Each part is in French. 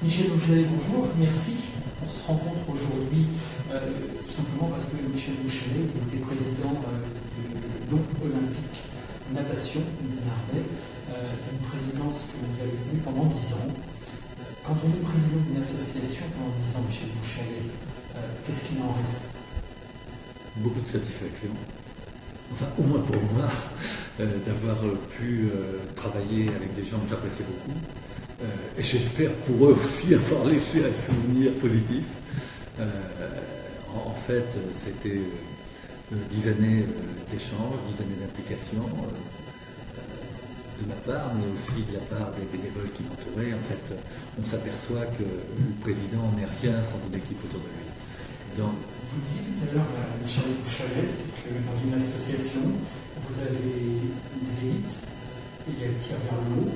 Michel Bouchalet, bonjour, merci. On se rencontre aujourd'hui tout simplement parce que Michel Bouchalet était président de l'Eau olympique natation du Nardais, une présidence que vous avez tenue pendant 10 ans. Quand on est président d'une association pendant 10 ans, Michel Bouchalet, qu'est-ce qu'il en reste? Beaucoup de satisfaction. Enfin, au moins pour moi, d'avoir pu travailler avec des gens que j'appréciais beaucoup. Et j'espère pour eux aussi avoir laissé un souvenir positif. En fait, c'était 10 années d'échange, 10 années d'implication de ma part, mais aussi de la part des bénévoles qui m'entouraient. En fait, on s'aperçoit que le président n'est rien sans une équipe autour de lui. Donc, vous disiez tout à l'heure, Michel Bouchalet, c'est que dans une association, vous avez des élites, il y a le tir vers le haut,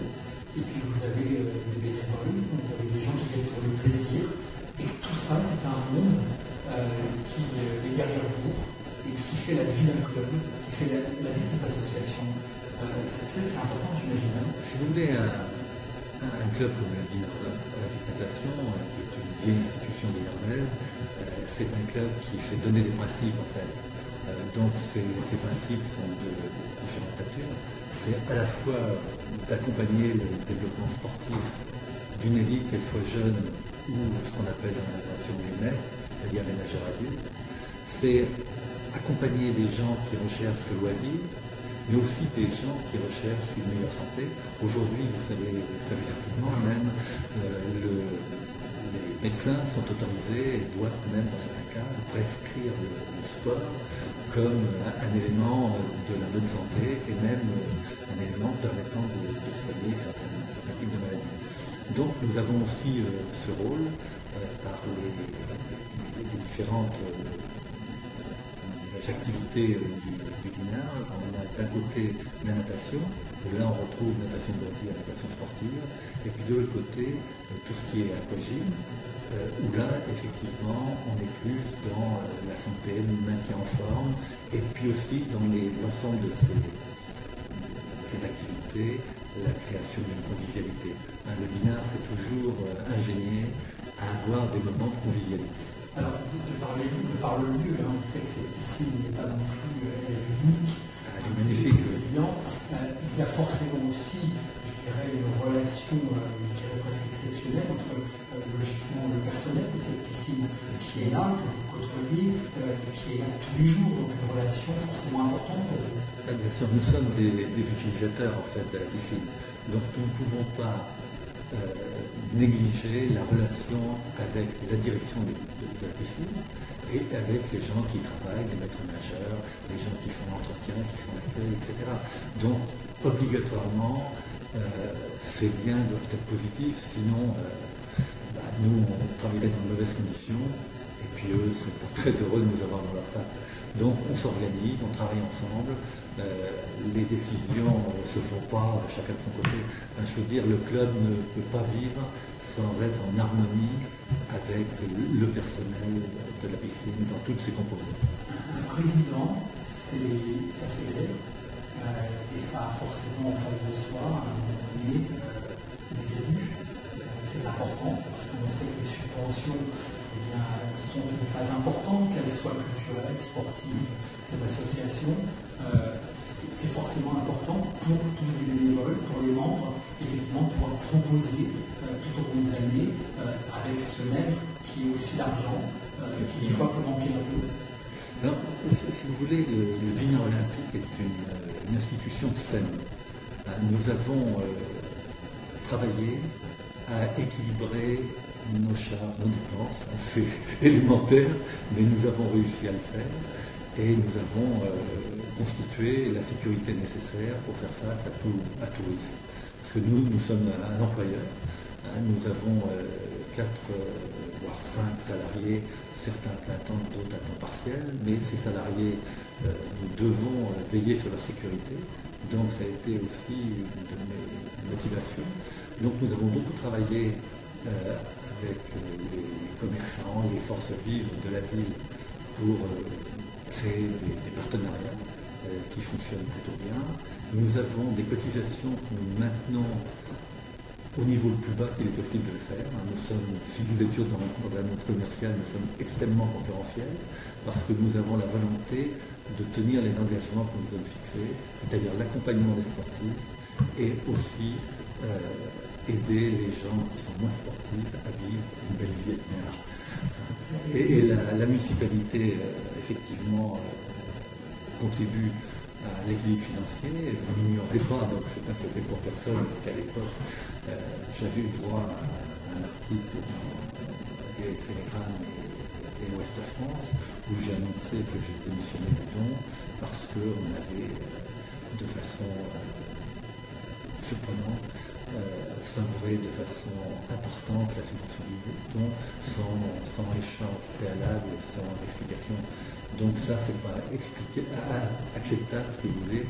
et puis vous avez des bénévoles, vous avez des gens qui viennent pour le plaisir, et tout ça, c'est un monde qui est derrière vous, et qui fait la vie d'un club, qui fait la vie de cette association. C'est important, j'imagine. Si vous voulez, un club comme la Natation, qui est une vieille institution des Nardaises, c'est un club qui s'est donné des principes, en fait. Donc ces principes sont de différentes natures. C'est à la fois d'accompagner le développement sportif d'une élite, qu'elle soit jeune ou ce qu'on appelle dans la natation les maîtres, c'est-à-dire les nageurs adultes. C'est accompagner des gens qui recherchent le loisir, mais aussi des gens qui recherchent une meilleure santé. Aujourd'hui, vous savez certainement, même les médecins sont autorisés et doivent même, dans certains cas, prescrire le sport comme un élément de la bonne santé et même un élément permettant de soigner certains types de maladies. Donc nous avons aussi ce rôle par les différentes activités du Dinard. On a d'un côté la natation, où là on retrouve natation de loisirs, natation sportive, et puis de l'autre côté tout ce qui est aquagym, où là effectivement on est plus dans la santé, le maintien en forme, et puis aussi dans l'ensemble de ces activités, la création d'une convivialité. Le Dinard s'est toujours ingénié à avoir des moments de convivialité. Alors, de par le lieu, on sait que cette piscine n'est pas non plus unique. Elle est magnifique. Il y a forcément aussi, je dirais, une relation, presque exceptionnelle entre, logiquement, le personnel de cette piscine qui est là, que vous côtoyez, qui est là tous les jours, donc une relation forcément importante pour vous. Bien sûr, nous sommes des utilisateurs, en fait, de la piscine. Donc, nous ne pouvons pas négliger la relation avec la direction de la piscine et avec les gens qui travaillent, les maîtres nageurs, les gens qui font l'entretien, qui font l'accueil, etc. Donc, obligatoirement, ces liens doivent être positifs, sinon, nous, on travaillerait dans de mauvaises conditions, et puis eux ne seraient pas très heureux de nous avoir dans leur part. Donc, on s'organise, on travaille ensemble, les décisions ne se font pas chacun de son côté. Je veux dire, le club ne peut pas vivre sans être en harmonie avec le personnel de la piscine dans toutes ses composantes. Un président, ça fait et ça a forcément en face de soi, à un moment donné, des élus. C'est important parce qu'on sait que les subventions sont une phase importante, qu'elles soient culturelles, sportives, cette association. C'est forcément important pour tous les bénévoles, pour les membres, effectivement, pouvoir proposer tout au long de l'année avec ce maître qui est aussi l'argent, qui des fois peut manquer un peu. Alors, si vous voulez, le Dinard olympique est une institution saine. Nous avons travaillé à équilibrer nos charges, nos dépenses. C'est élémentaire, mais nous avons réussi à le faire. Et nous avons constitué la sécurité nécessaire pour faire face à tout risque. Parce que nous sommes un employeur. Nous avons 4 voire 5 salariés, certains à plein temps, d'autres à temps partiel, mais ces salariés, nous devons veiller sur leur sécurité. Donc ça a été aussi une de mes motivations. Donc nous avons beaucoup travaillé avec les commerçants, les forces vives de la ville pour créer des partenariats qui fonctionnent plutôt bien. Nous avons des cotisations que nous maintenons au niveau le plus bas qu'il est possible de le faire. Nous sommes, si nous étions dans un monde commercial, nous sommes extrêmement concurrentiels parce que nous avons la volonté de tenir les engagements que nous avons fixés, c'est-à-dire l'accompagnement des sportifs et aussi aider les gens qui sont moins sportifs à vivre une belle vie éphémère. Et la municipalité, effectivement, contribue à l'équilibre financier. Vous n'ignorez pas, donc c'est un secret pour personne, qu'à l'époque, j'avais eu droit à un article dans les Télégrammes et Ouest France où j'ai annoncé que j'étais missionnaire du don parce qu'on avait, de façon surprenante, s'imbré de façon importante la subvention du don sans échange préalable, sans explication. Donc ça, c'est pas acceptable, si vous voulez,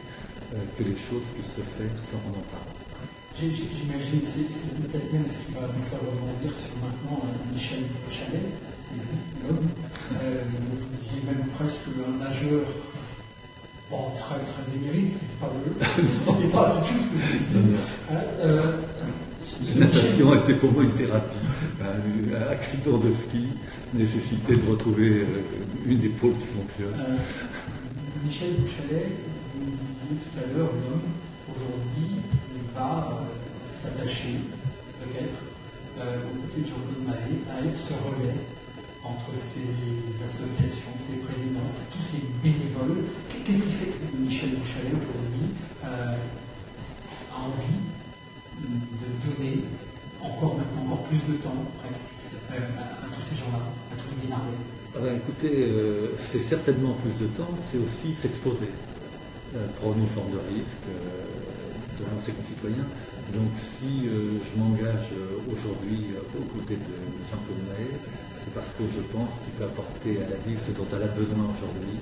que les choses puissent se faire sans qu'on en parle. J'imagine, c'est peut-être même ce qui va nous faire rebondir sur maintenant Michel Chalet, l'homme. Vous disiez même presque un nageur, bon, très émérite, c'était pas du tout ce que vous disiez. La natation était pour moi une thérapie. Un accident de ski nécessitait de retrouver une épaule qui fonctionne. Michel Chalet, vous disiez tout à l'heure, l'homme, aujourd'hui, va s'attacher, peut-être, aux côtés de Jean-Claude Maé, à être ce relais entre ces associations, ces présidences, tous ces bénévoles. Qu'est-ce qui fait que Michel Bouchalet, aujourd'hui, a envie de donner encore plus de temps, presque, à tous ces gens-là, à tous les Dinardais? Écoutez, c'est certainement plus de temps, c'est aussi s'exposer, prendre une forme de risque devant ses concitoyens. Donc si je m'engage aujourd'hui aux côtés de Jean-Claude Maé, c'est parce que je pense qu'il peut apporter à la ville ce dont elle a besoin aujourd'hui,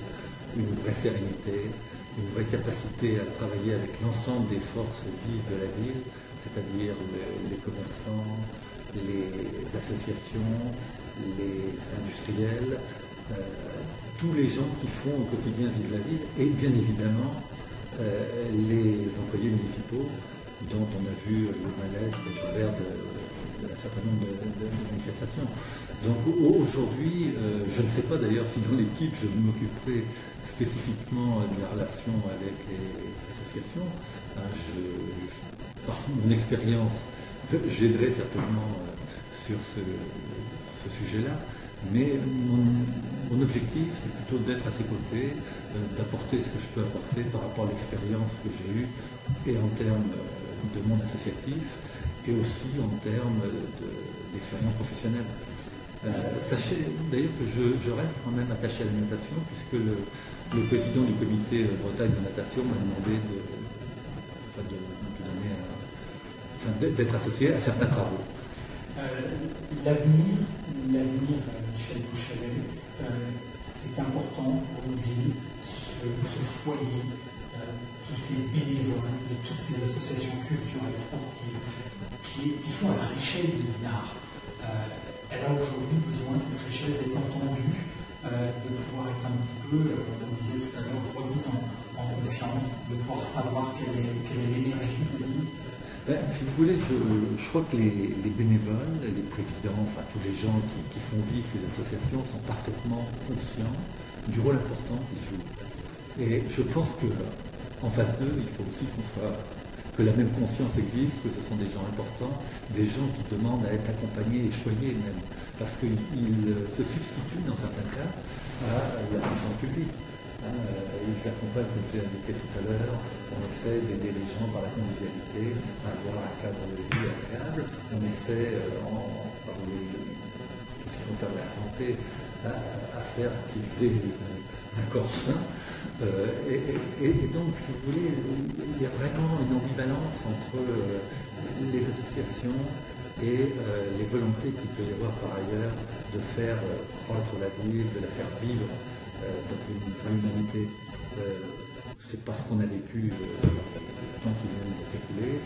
une vraie sérénité, une vraie capacité à travailler avec l'ensemble des forces vives de la ville, c'est-à-dire les commerçants, les associations, les industriels, tous les gens qui font au quotidien vivre la ville, et bien évidemment les employés municipaux, dont on a vu le mal-être et Gilbert d'un certain nombre de manifestations. Donc aujourd'hui, je ne sais pas d'ailleurs si dans l'équipe je m'occuperai spécifiquement de la relation avec les associations. Par mon expérience, j'aiderai certainement sur ce sujet-là. Mais mon objectif, c'est plutôt d'être à ses côtés, d'apporter ce que je peux apporter par rapport à l'expérience que j'ai eue, et en termes de monde associatif, et aussi en termes d'expérience professionnelle. Sachez d'ailleurs que je reste quand même attaché à la natation, puisque le président du comité Bretagne de natation m'a demandé d'être associé à certains travaux. L'avenir, Michel Bouchalet, c'est important pour une ville, ce foyer, tous ces bénévoles, de toutes ces associations culturelles, sportives, qui font la richesse de Dinard. Elle a aujourd'hui besoin, cette richesse, d'être entendue, de pouvoir être un petit peu, on disait tout à l'heure, remise en confiance, de pouvoir savoir quelle est l'énergie de l'île. Si vous voulez, je crois que les bénévoles, les présidents, enfin tous les gens qui font vivre ces associations sont parfaitement conscients du rôle important qu'ils jouent. Et je pense qu'en face d'eux, il faut aussi que la même conscience existe, que ce sont des gens importants, des gens qui demandent à être accompagnés et choyés même, parce qu'ils se substituent dans certains cas à la puissance publique. Ils accompagnent, comme j'ai indiqué tout à l'heure, on essaie d'aider les gens par la convivialité à avoir un cadre de vie agréable, on essaie, par tout ce qui concerne la santé, à faire qu'ils aient un corps sain. Et donc, si vous voulez, il y a vraiment une ambivalence entre les associations et les volontés qu'il peut y avoir par ailleurs de faire croître la ville, de la faire vivre dans une vraie humanité. C'est pas ce qu'on a vécu le temps qui vient de s'écouler.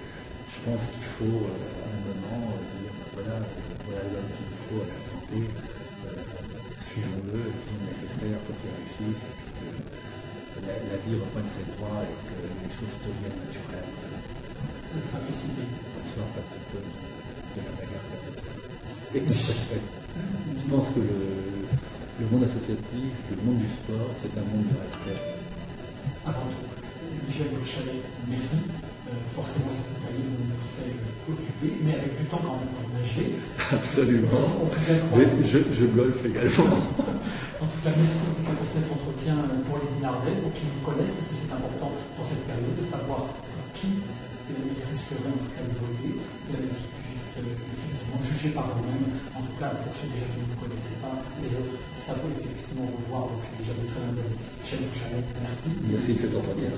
Je pense qu'il faut à un moment dire voilà l'homme qu'il nous faut à l'instant T, suivons-le, le temps nécessaire pour qu'il réussisse, et que la vie reprenne ses droits et que les choses deviennent naturelles. Simplicité. sort pas très peu de la bagarre et qu'on se respecte. Je pense que le monde associatif, le monde du sport, c'est un monde de respect. Avant tout, Michel Bouchalet, merci. Forcément, cette période nous s'est occupé, mais avec du temps quand même pour nager. Absolument. Mais je golfe également. En tout cas, merci en tout cas pour cet entretien pour les Dinardais, pour qu'ils vous connaissent, parce que c'est important dans cette période de savoir pour qui ils risqueraient en tout cas de voter, qu'ils puissent effectivement juger par eux-mêmes. En tout cas, pour ceux déjà qui ne vous connaissaient pas, les autres savent effectivement vous voir depuis déjà de très longues années. Michel Bouchalet, merci. Merci de cet entretien.